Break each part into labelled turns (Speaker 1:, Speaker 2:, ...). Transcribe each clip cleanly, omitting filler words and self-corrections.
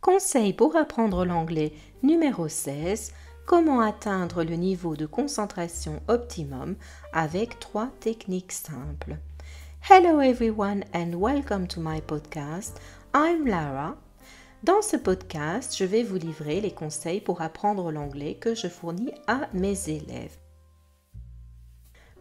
Speaker 1: Conseil pour apprendre l'anglais numéro 16. Comment atteindre le niveau de concentration optimum avec 3 techniques simples. Hello everyone and welcome to my podcast. I'm Lara. Dans ce podcast, je vais vous livrer les conseils pour apprendre l'anglais que je fournis à mes élèves.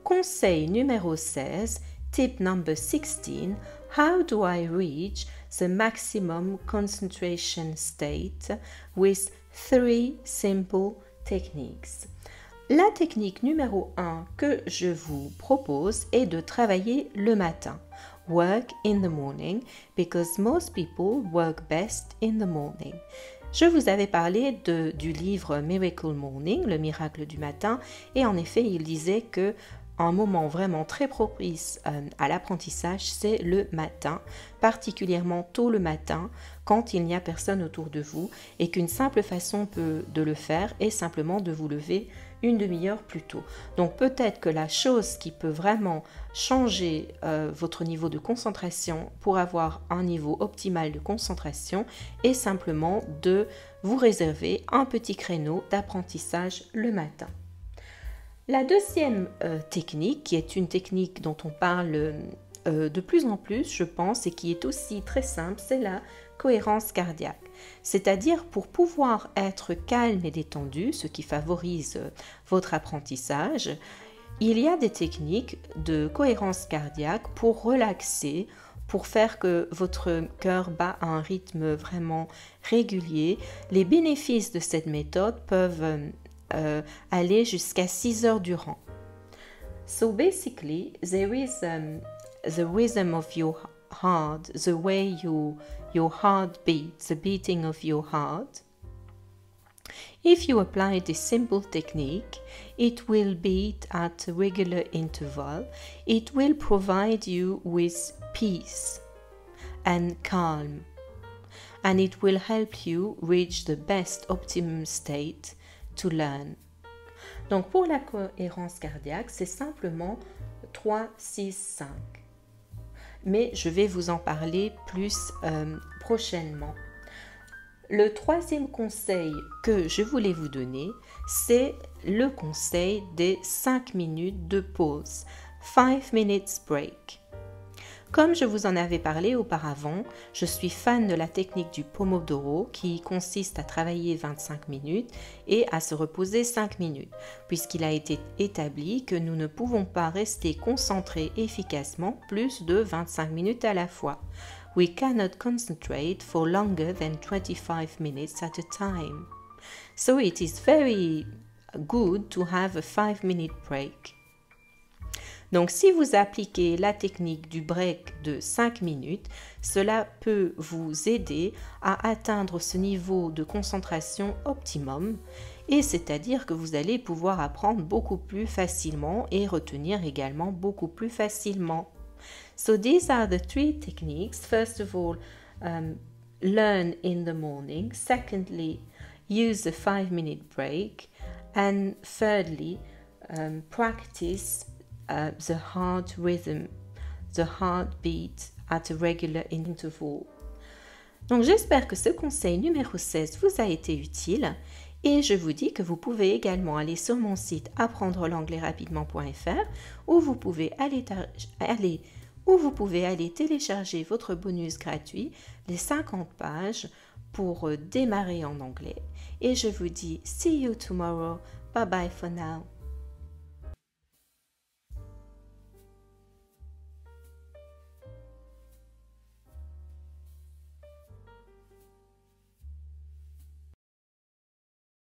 Speaker 1: Conseil numéro 16, tip number 16, how do I reach the maximum concentration state with 3 simple techniques? La technique numéro 1 que je vous propose est de travailler le matin. Work in the morning because most people work best in the morning. Je vous avais parlé du livre Miracle Morning, le miracle du matin, et en effet, il disait que un moment vraiment très propice à l'apprentissage, c'est le matin, particulièrement tôt le matin, quand il n'y a personne autour de vous et qu'une simple façon de le faire est simplement de vous lever une demi-heure plus tôt. Donc peut-être que la chose qui peut vraiment changer votre niveau de concentration pour avoir un niveau optimal de concentration est simplement de vous réserver un petit créneau d'apprentissage le matin. La deuxième technique, qui est une technique dont on parle de plus en plus, je pense, et qui est aussi très simple, c'est la cohérence cardiaque. C'est-à-dire pour pouvoir être calme et détendu, ce qui favorise votre apprentissage, il y a des techniques de cohérence cardiaque pour relaxer, pour faire que votre cœur bat à un rythme vraiment régulier. Les bénéfices de cette méthode peuvent aller jusqu'à 6 heures durant. So basically, there is the rhythm of your heart, the way your heart beats, the beating of your heart. If you apply this simple technique, it will beat at a regular interval. It will provide you with peace and calm, and it will help you reach the best optimum state to learn. Donc pour la cohérence cardiaque, c'est simplement 3, 6, 5. Mais je vais vous en parler plus prochainement. Le troisième conseil que je voulais vous donner, c'est le conseil des 5 minutes de pause. 5 minutes break. Comme je vous en avais parlé auparavant, je suis fan de la technique du Pomodoro qui consiste à travailler 25 minutes et à se reposer 5 minutes, puisqu'il a été établi que nous ne pouvons pas rester concentrés efficacement plus de 25 minutes à la fois. We cannot concentrate for longer than 25 minutes at a time. So it is very good to have a 5-minute break. Donc, si vous appliquez la technique du break de 5 minutes, cela peut vous aider à atteindre ce niveau de concentration optimum, et c'est-à-dire que vous allez pouvoir apprendre beaucoup plus facilement et retenir également beaucoup plus facilement. So these are the 3 techniques. First of all, learn in the morning. Secondly, use the 5-minute break. And thirdly, practice the heart rhythm, the heartbeat at a regular interval. Donc j'espère que ce conseil numéro 16 vous a été utile et je vous dis que vous pouvez également aller sur mon site apprendre-l'anglais-rapidement.fr où vous pouvez aller télécharger votre bonus gratuit, les 50 pages pour démarrer en anglais. Et je vous dis see you tomorrow. Bye bye for now.